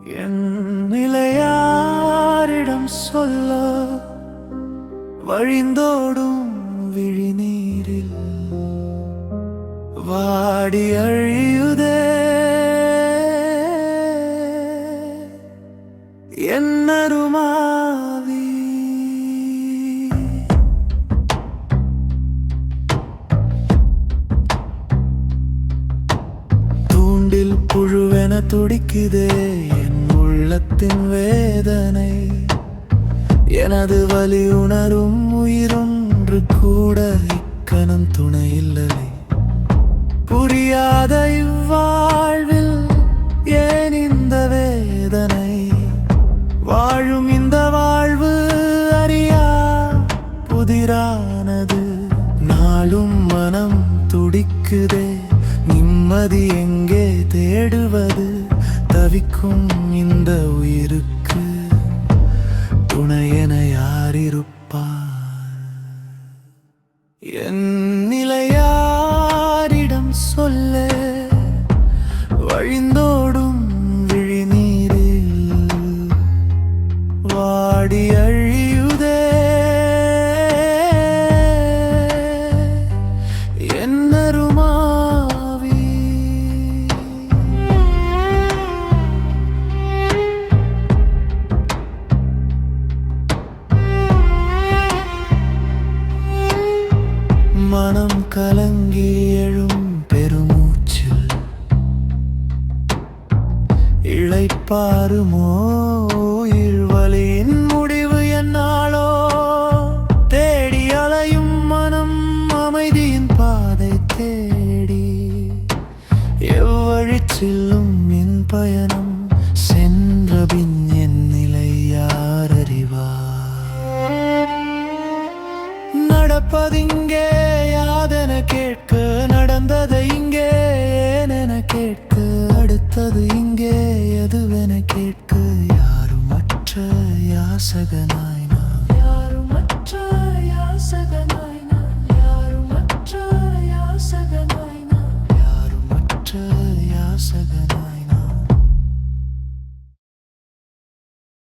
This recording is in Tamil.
என் நிலையாரிடம் சொல்ல வழிந்தோடும் விழிநீரில் வாடி அழியுதே என்னருமாவி. தூண்டில் புழுவென துடிக்குதே என் உள்ளத்தின் வேதனை. எனது வலி உணரும் உயிரொன்று கூட இக்கணம் துணை இல்லை. புரியாத இவ்வாழ்வில் ஏன் இந்த வேதனை? வாழும் இந்த வாழ்வு அறியா புதிரானது. நாளும் மனம் துடிக்குதே, நிம்மதி எங்கே தேடுவது? தவிக்கும் இந்த உயிருக்கு துணையென யார் இருப்பார்? என் நிலையாரிடம் சொல்ல வழிந்தோடும் விழிநீரில் வாடி அழியுதே என்னருமாவி. மனம் கலங்கி எழும் பெருமூச்சில் இளைப்பாறுமோ வலியின் முடிவு என்னாலோ? தேடி அலையும் மனம் அமைதியின் பாதை தேடி எவ்வழி செல்லும் என் பயணம்? சென்றபின் என் நிலை யார் அறிவார்? நடப்பதிங்கே யாதென கேட்க, நடந்ததை இங்கே ஏனென கேட்க, அடுத்தது இங்கே எதுவென கேட்க, யாரும் மற்ற யாசகனாய்